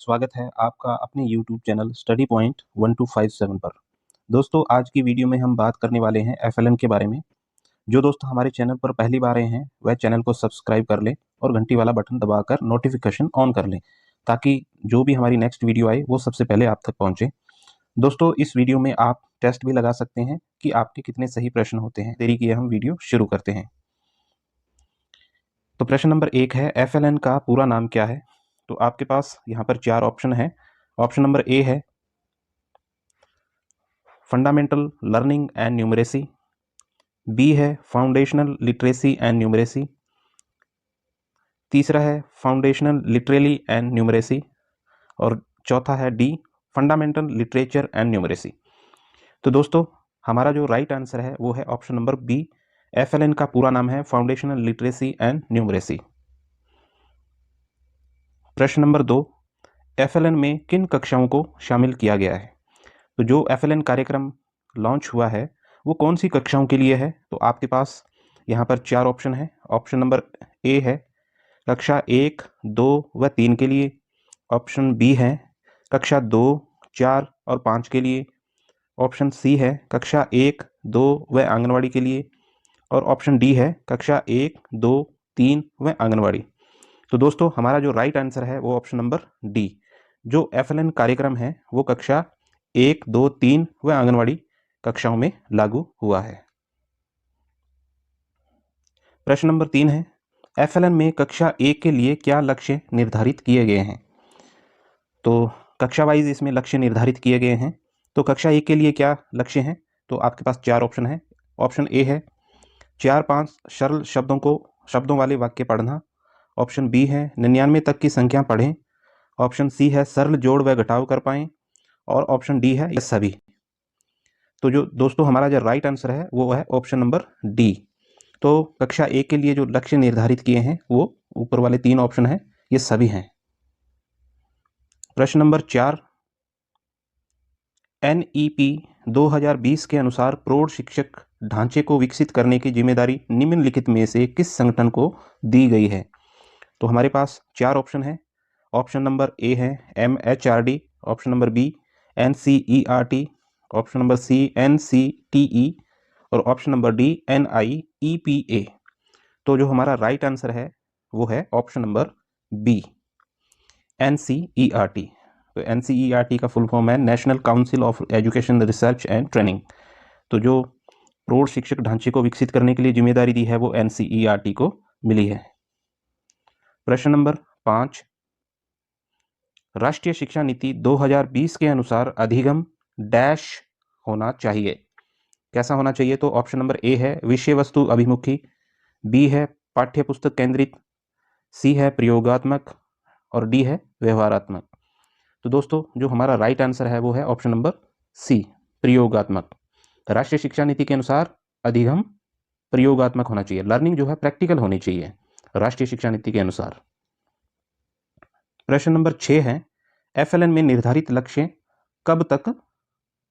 स्वागत है आपका अपने YouTube चैनल स्टडी पॉइंट 1257 पर। दोस्तों, आज की वीडियो में हम बात करने वाले हैं FLN के बारे में। जो दोस्त हमारे चैनल पर पहली बार आए हैं वह चैनल को सब्सक्राइब कर लें और घंटी वाला बटन दबाकर नोटिफिकेशन ऑन कर लें, ताकि जो भी हमारी नेक्स्ट वीडियो आए वो सबसे पहले आप तक पहुंचे। दोस्तों, इस वीडियो में आप टेस्ट भी लगा सकते हैं कि आपके कितने सही प्रश्न होते हैं। देरी किए हम वीडियो शुरू करते हैं। तो प्रश्न नंबर 1 है, FLN का पूरा नाम क्या है? तो आपके पास यहाँ पर 4 ऑप्शन है। ऑप्शन नंबर ए है fundamental learning and numeracy, B है फाउंडेशनल लिटरेसी एंड न्यूमरेसी, तीसरा है फाउंडेशनल लिटरेली एंड न्यूमरेसी और चौथा है D fundamental literature and numeracy. तो दोस्तों, हमारा जो राइट आंसर है वो है ऑप्शन नंबर बी। FLN का पूरा नाम है फाउंडेशनल लिटरेसी एंड न्यूमरेसी। प्रश्न नंबर 2, FLN में किन कक्षाओं को शामिल किया गया है? तो जो FLN कार्यक्रम लॉन्च हुआ है वो कौन सी कक्षाओं के लिए है? तो आपके पास यहाँ पर 4 ऑप्शन है। ऑप्शन नंबर ए है कक्षा 1, 2 व 3 के लिए। ऑप्शन बी है कक्षा 2, 4 और 5 के लिए। ऑप्शन सी है कक्षा 1, 2 व आंगनवाड़ी के लिए। और ऑप्शन डी है कक्षा 1, 2, 3 व आंगनवाड़ी। तो दोस्तों, हमारा जो राइट आंसर है वो ऑप्शन नंबर डी। जो FLN कार्यक्रम है वो कक्षा 1, 2, 3 व आंगनवाड़ी कक्षाओं में लागू हुआ है। प्रश्न नंबर 3 है, FLN में कक्षा 1 के लिए क्या लक्ष्य निर्धारित किए गए हैं? तो कक्षा वाइज इसमें लक्ष्य निर्धारित किए गए हैं। तो कक्षा 1 के लिए क्या लक्ष्य हैं? तो आपके पास 4 ऑप्शन है। ऑप्शन ए है 4-5 सरल शब्दों वाले वाक्य पढ़ना। ऑप्शन बी है 99 तक की संख्या पढ़ें। ऑप्शन सी है सरल जोड़ व घटाव कर पाएं। और ऑप्शन डी है ये सभी। तो जो दोस्तों हमारा जो राइट आंसर है वो है ऑप्शन नंबर डी। तो कक्षा 1 के लिए जो लक्ष्य निर्धारित किए हैं वो ऊपर वाले 3 ऑप्शन हैं, ये सभी हैं। प्रश्न नंबर 4, NEP 2020 के अनुसार प्रौढ़ शिक्षक ढांचे को विकसित करने की जिम्मेदारी निम्नलिखित में से किस संगठन को दी गई है? तो हमारे पास 4 ऑप्शन है। ऑप्शन नंबर ए है MHRD, option number B NCERT, option number C NCTE और ऑप्शन नंबर डी NIEPA। तो जो हमारा राइट आंसर है वो है ऑप्शन नंबर बी NCERT। तो NCERT का फुल फॉर्म है national council of education research and training. तो जो प्रौढ़ शिक्षक ढांचे को विकसित करने के लिए जिम्मेदारी दी है वो NCERT को मिली है। प्रश्न नंबर 5, राष्ट्रीय शिक्षा नीति 2020 के अनुसार अधिगम डैश होना चाहिए। कैसा होना चाहिए? तो ऑप्शन नंबर ए है विषय वस्तु अभिमुखी, बी है पाठ्य पुस्तक केंद्रित, सी है प्रयोगात्मक और डी है व्यवहारात्मक। तो दोस्तों, जो हमारा राइट आंसर है वो है ऑप्शन नंबर सी प्रयोगात्मक। राष्ट्रीय शिक्षा नीति के अनुसार अधिगम प्रयोगात्मक होना चाहिए। लर्निंग जो है प्रैक्टिकल होनी चाहिए राष्ट्रीय शिक्षा नीति के अनुसार। प्रश्न नंबर 6 है, FLN में निर्धारित लक्ष्य कब तक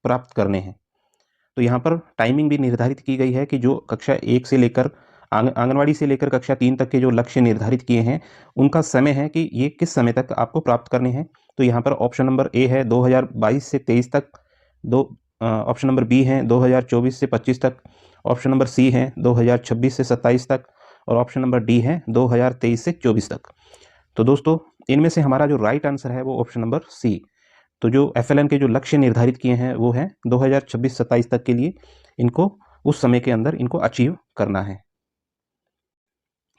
प्राप्त करने हैं? तो यहाँ पर टाइमिंग भी निर्धारित की गई है कि जो कक्षा 1 से लेकर आंगनवाड़ी से लेकर कक्षा 3 तक के जो लक्ष्य निर्धारित किए हैं उनका समय है कि ये किस समय तक आपको प्राप्त करने हैं। तो यहाँ पर ऑप्शन नंबर ए है 2022 से 23 तक, ऑप्शन नंबर बी है 2024 से 25 तक, ऑप्शन नंबर सी है 2026 से 27 तक और ऑप्शन नंबर डी है 2023 से 24 तक। तो दोस्तों, इनमें से हमारा जो राइट आंसर है वो ऑप्शन नंबर सी। तो जो FLN के जो लक्ष्य निर्धारित किए हैं वो है 2026-27 तक के लिए, इनको उस समय के अंदर इनको अचीव करना है।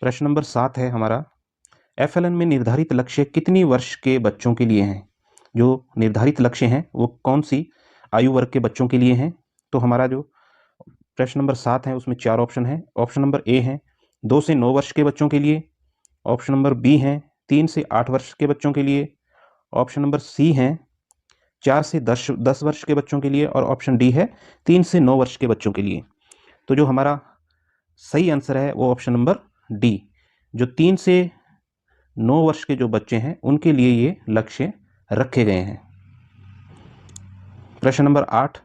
प्रश्न नंबर 7 है हमारा, FLN में निर्धारित लक्ष्य कितनी वर्ष के बच्चों के लिए हैं? जो निर्धारित लक्ष्य हैं वो कौन सी आयु वर्ग के बच्चों के लिए हैं? तो हमारा जो प्रश्न नंबर 7 है उसमें 4 ऑप्शन है। ऑप्शन नंबर ए है 2 से 9 वर्ष के बच्चों के लिए, ऑप्शन नंबर बी है 3 से 8 वर्ष के बच्चों के लिए, ऑप्शन नंबर सी है 4 से 10 वर्ष के बच्चों के लिए और ऑप्शन डी है 3 से 9 वर्ष के बच्चों के लिए। तो जो हमारा सही आंसर है वो ऑप्शन नंबर डी, जो 3 से 9 वर्ष के जो बच्चे हैं उनके लिए ये लक्ष्य रखे गए हैं। प्रश्न नंबर 8,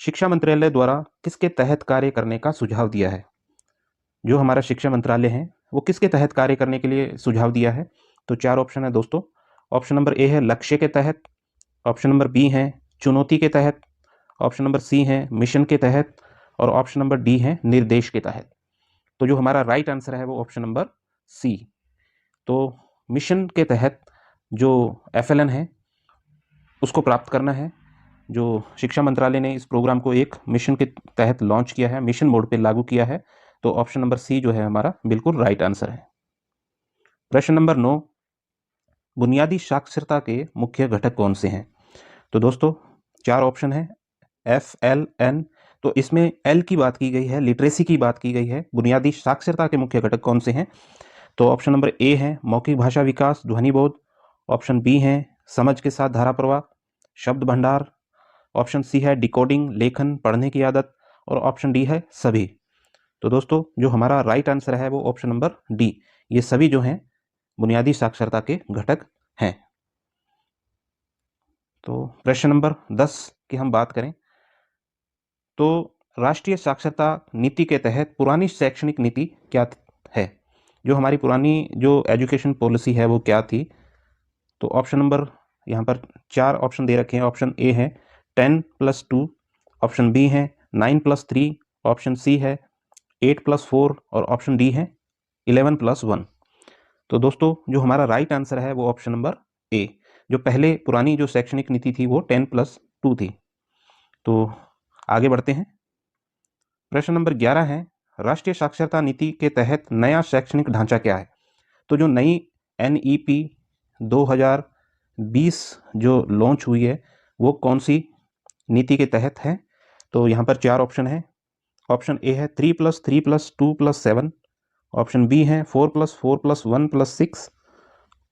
शिक्षा मंत्रालय द्वारा किसके तहत कार्य करने का सुझाव दिया है? जो हमारा शिक्षा मंत्रालय है वो किसके तहत कार्य करने के लिए सुझाव दिया है? तो 4 ऑप्शन है दोस्तों। ऑप्शन नंबर ए है लक्ष्य के तहत, ऑप्शन नंबर बी है चुनौती के तहत, ऑप्शन नंबर सी है मिशन के तहत, और ऑप्शन नंबर डी है निर्देश के तहत। तो जो हमारा राइट आंसर है वो ऑप्शन नंबर सी। तो मिशन के तहत जो FLN है उसको प्राप्त करना है। जो शिक्षा मंत्रालय ने इस प्रोग्राम को एक मिशन के तहत लॉन्च किया है, मिशन मोड पे लागू किया है। तो ऑप्शन नंबर सी जो है हमारा बिल्कुल राइट आंसर है। प्रश्न नंबर 9, बुनियादी साक्षरता के मुख्य घटक कौन से हैं? तो दोस्तों 4 ऑप्शन है FLN। तो इसमें L की बात की गई है, लिटरेसी की बात की गई है। बुनियादी साक्षरता के मुख्य घटक कौन से हैं? तो ऑप्शन नंबर ए है मौखिक भाषा विकास, ध्वनि बोध, ऑप्शन बी है समझ के साथ धारा प्रवाह, शब्द भंडार, ऑप्शन सी है डिकोडिंग, लेखन, पढ़ने की आदत, और ऑप्शन डी है सभी। तो दोस्तों जो हमारा राइट आंसर है वो ऑप्शन नंबर डी, ये सभी जो हैं बुनियादी साक्षरता के घटक हैं। तो प्रश्न नंबर 10 की हम बात करें तो राष्ट्रीय साक्षरता नीति के तहत पुरानी शैक्षणिक नीति क्या है? जो हमारी पुरानी जो एजुकेशन पॉलिसी है वो क्या थी? तो ऑप्शन नंबर यहाँ पर 4 ऑप्शन दे रखे हैं। ऑप्शन ए है 10+2, ऑप्शन बी है 9+3, ऑप्शन सी है 8+4, और ऑप्शन डी है 11+1। तो दोस्तों जो हमारा राइट आंसर है वो ऑप्शन नंबर ए, जो पहले पुरानी जो शैक्षणिक नीति थी वो 10+2 थी। तो आगे बढ़ते हैं। प्रश्न नंबर 11 है राष्ट्रीय साक्षरता नीति के तहत नया शैक्षणिक ढांचा क्या है? तो जो नई NEP 2020 जो लॉन्च हुई है वो कौन सी नीति के तहत है? तो यहाँ पर 4 ऑप्शन है। ऑप्शन ए है 3+3+2+7, ऑप्शन बी है 4+4+1+6,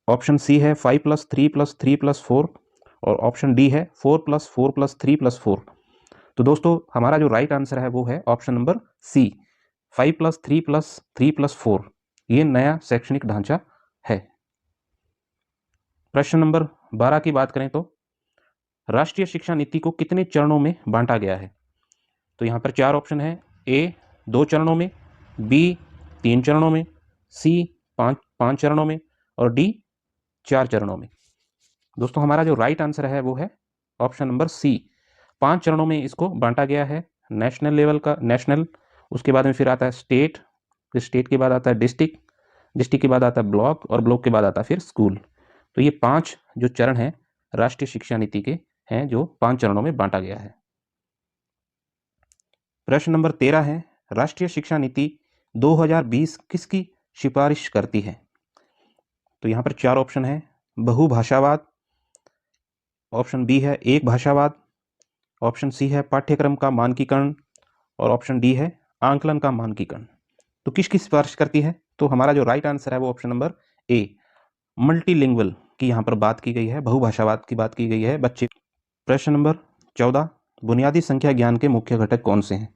ऑप्शन सी है 5+3+3+4, और ऑप्शन डी है 4+4+3+4। तो दोस्तों हमारा जो राइट आंसर है वो है ऑप्शन नंबर सी, 5+3+3+4। ये नया शैक्षणिक ढांचा है। प्रश्न नंबर 12 की बात करें तो राष्ट्रीय शिक्षा नीति को कितने चरणों में बांटा गया है? तो यहाँ पर 4 ऑप्शन है। ए 2 चरणों में, बी 3 चरणों में, सी 5 चरणों में, और डी 4 चरणों में। दोस्तों हमारा जो राइट आंसर है वो है ऑप्शन नंबर सी, 5 चरणों में इसको बांटा गया है। नेशनल लेवल का नेशनल, उसके बाद में फिर आता है स्टेट, फिर स्टेट के बाद आता है डिस्ट्रिक्ट, डिस्ट्रिक्ट के बाद आता है ब्लॉक, और ब्लॉक के बाद आता है फिर स्कूल। तो ये 5 जो चरण हैं राष्ट्रीय शिक्षा नीति के हैं जो 5 चरणों में बांटा गया है। प्रश्न नंबर 13 है राष्ट्रीय शिक्षा नीति 2020 किसकी सिफारिश करती है? तो यहाँ पर 4 ऑप्शन है। बहुभाषावाद, ऑप्शन बी है एक भाषावाद, ऑप्शन सी है पाठ्यक्रम का मानकीकरण, और ऑप्शन डी है आंकलन का मानकीकरण। तो किसकी सिफारिश करती है? तो हमारा जो राइट आंसर है वो ऑप्शन नंबर ए, मल्टीलिंगुअल की यहाँ पर बात की गई है, बहुभाषावाद की बात की गई है बच्चे। प्रश्न नंबर 14, बुनियादी संख्या ज्ञान के मुख्य घटक कौन से हैं?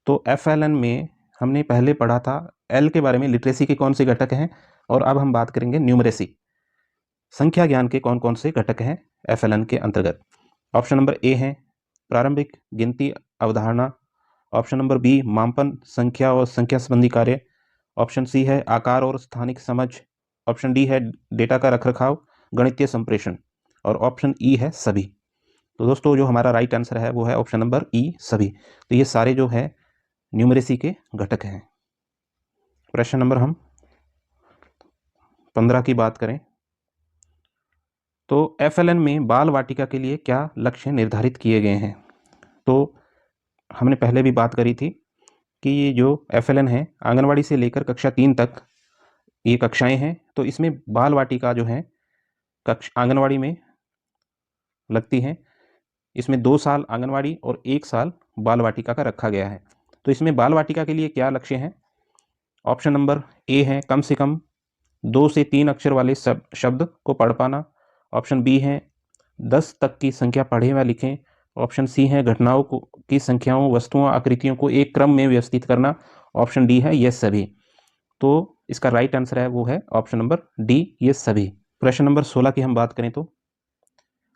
तो FLN में हमने पहले पढ़ा था L के बारे में, लिटरेसी के कौन से घटक हैं, और अब हम बात करेंगे न्यूमरेसी, संख्या ज्ञान के कौन कौन से घटक हैं FLN के अंतर्गत। ऑप्शन नंबर ए है प्रारंभिक गिनती अवधारणा, ऑप्शन नंबर बी मापन, संख्या और संख्या संबंधी कार्य, ऑप्शन सी है आकार और स्थानिक समझ, ऑप्शन डी है डेटा का रखरखाव, गणितीय संप्रेषण, और ऑप्शन ई है सभी। तो दोस्तों जो हमारा राइट आंसर है वो है ऑप्शन नंबर ई, सभी। तो ये सारे जो है न्यूमरेसी के घटक हैं। प्रश्न नंबर हम 15 की बात करें तो FLN में बाल वाटिका के लिए क्या लक्ष्य निर्धारित किए गए हैं? तो हमने पहले भी बात करी थी कि ये जो FLN है आंगनवाड़ी से लेकर कक्षा 3 तक ये कक्षाएं हैं। तो इसमें बाल वाटिका जो है आंगनवाड़ी में लगती हैं। इसमें 2 साल आंगनवाड़ी और 1 साल बाल वाटिका का रखा गया है। तो इसमें बाल वाटिका के लिए क्या लक्ष्य हैं? ऑप्शन नंबर ए है कम से कम 2 से 3 अक्षर वाले शब्द को पढ़ पाना, ऑप्शन बी है 10 तक की संख्या पढ़ें व लिखें, ऑप्शन सी है घटनाओं की संख्याओं, वस्तुओं, आकृतियों को एक क्रम में व्यवस्थित करना, ऑप्शन डी है ये सभी। तो इसका राइट आंसर है वो है ऑप्शन नंबर डी, ये सभी। प्रश्न नंबर 16 की हम बात करें तो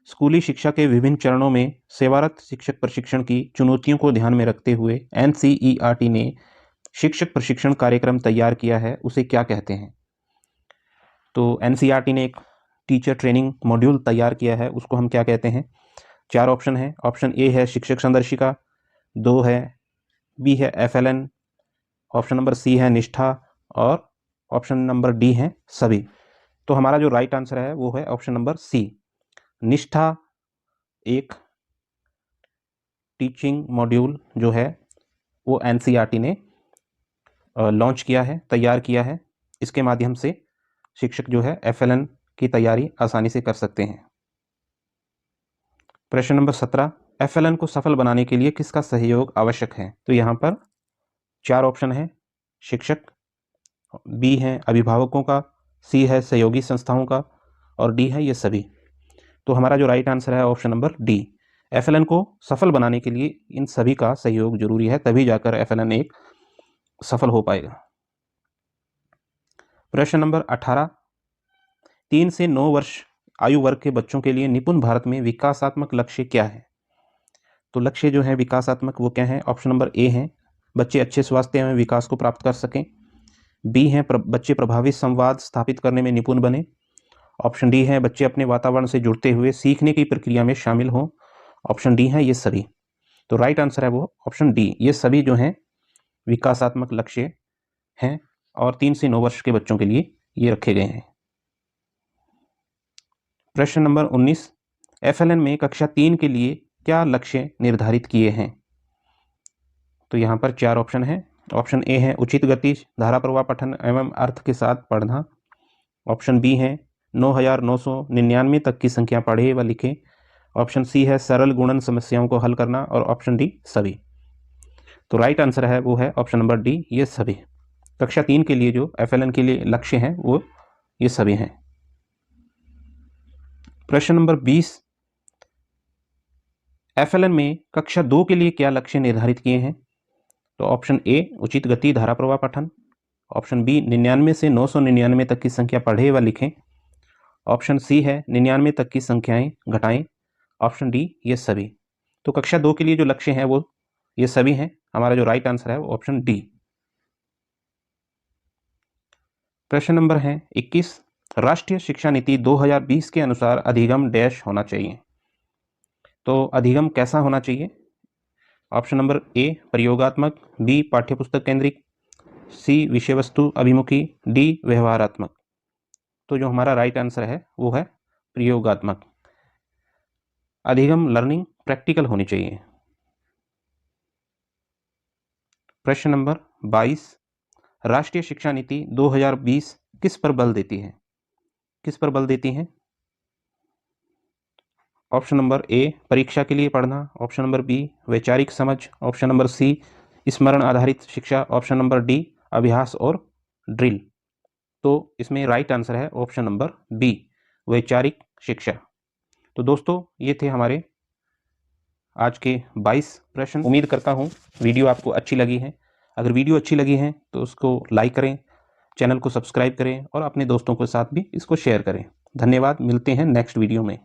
स्कूली शिक्षा के विभिन्न चरणों में सेवारत शिक्षक प्रशिक्षण की चुनौतियों को ध्यान में रखते हुए NCERT ने शिक्षक प्रशिक्षण कार्यक्रम तैयार किया है, उसे क्या कहते हैं? तो NCERT ने एक टीचर ट्रेनिंग मॉड्यूल तैयार किया है उसको हम क्या कहते हैं? 4 ऑप्शन है। ऑप्शन ए है शिक्षक संदर्शिका, 2 है, बी है FLN, ऑप्शन नंबर सी है निष्ठा और ऑप्शन नंबर डी है सभी। तो हमारा जो राइट आंसर है वो है ऑप्शन नंबर सी। निष्ठा एक टीचिंग मॉड्यूल जो है वो NCERT ने लॉन्च किया है, तैयार किया है। इसके माध्यम से शिक्षक जो है FLN की तैयारी आसानी से कर सकते हैं। प्रश्न नंबर 17, FLN को सफल बनाने के लिए किसका सहयोग आवश्यक है? तो यहाँ पर 4 ऑप्शन है। शिक्षक, बी है अभिभावकों का, सी है सहयोगी संस्थाओं का और डी है ये सभी। तो हमारा जो राइट आंसर है ऑप्शन नंबर डी। FLN को सफल बनाने के लिए इन सभी का सहयोग जरूरी है, तभी जाकर FLN एक सफल हो पाएगा। प्रश्न नंबर 18, 3 से 9 वर्ष आयु वर्ग के बच्चों के लिए निपुण भारत में विकासात्मक लक्ष्य क्या है? तो लक्ष्य जो है विकासात्मक वो क्या है? ऑप्शन नंबर ए है बच्चे अच्छे स्वास्थ्य एवं विकास को प्राप्त कर सकें, बी है बच्चे प्रभावी संवाद स्थापित करने में निपुण बने, ऑप्शन डी है बच्चे अपने वातावरण से जुड़ते हुए सीखने की प्रक्रिया में शामिल हों, ऑप्शन डी है ये सभी। तो राइट आंसर है वो ऑप्शन डी, ये सभी जो हैं विकासात्मक लक्ष्य हैं और 3 से 9 वर्ष के बच्चों के लिए ये रखे गए हैं। प्रश्न नंबर 19, FLN में कक्षा 3 के लिए क्या लक्ष्य निर्धारित किए हैं? तो यहाँ पर 4 ऑप्शन है। ऑप्शन ए है उचित गति धारा प्रवाह पठन एवं अर्थ के साथ पढ़ना, ऑप्शन बी है 9,999 तक की संख्या पढ़े व लिखे, ऑप्शन सी है सरल गुणन समस्याओं को हल करना और ऑप्शन डी सभी। तो राइट आंसर है वो है ऑप्शन नंबर डी, ये सभी। कक्षा 3 के लिए जो FLN के लिए लक्ष्य हैं वो ये सभी हैं। प्रश्न नंबर 20, FLN में कक्षा 2 के लिए क्या लक्ष्य निर्धारित किए हैं? तो ऑप्शन ए उचित गति धारा प्रवाह पठन, ऑप्शन बी 99 से 999 तक की संख्या पढ़े व लिखें, ऑप्शन सी है 99 तक की संख्याएं घटाएं, ऑप्शन डी ये सभी। तो कक्षा 2 के लिए जो लक्ष्य हैं वो ये सभी हैं। हमारा जो राइट आंसर है वो ऑप्शन डी। प्रश्न नंबर है 21, राष्ट्रीय शिक्षा नीति 2020 के अनुसार अधिगम डैश होना चाहिए। तो अधिगम कैसा होना चाहिए? ऑप्शन नंबर ए प्रयोगात्मक, बी पाठ्यपुस्तक केंद्रित, सी विषय वस्तु अभिमुखी, डी व्यवहारात्मक। तो जो हमारा राइट आंसर है वो है प्रयोगात्मक। अधिगम लर्निंग प्रैक्टिकल होनी चाहिए। प्रश्न नंबर 22, राष्ट्रीय शिक्षा नीति 2020 किस पर बल देती है? किस पर बल देती है? ऑप्शन नंबर ए परीक्षा के लिए पढ़ना, ऑप्शन नंबर बी वैचारिक समझ, ऑप्शन नंबर सी स्मरण आधारित शिक्षा, ऑप्शन नंबर डी अभ्यास और ड्रिल। तो इसमें राइट आंसर है ऑप्शन नंबर बी वैचारिक शिक्षा। तो दोस्तों ये थे हमारे आज के 22 प्रश्न। उम्मीद करता हूँ वीडियो आपको अच्छी लगी है। अगर वीडियो अच्छी लगी है तो उसको लाइक करें, चैनल को सब्सक्राइब करें और अपने दोस्तों के साथ भी इसको शेयर करें। धन्यवाद, मिलते हैं नेक्स्ट वीडियो में।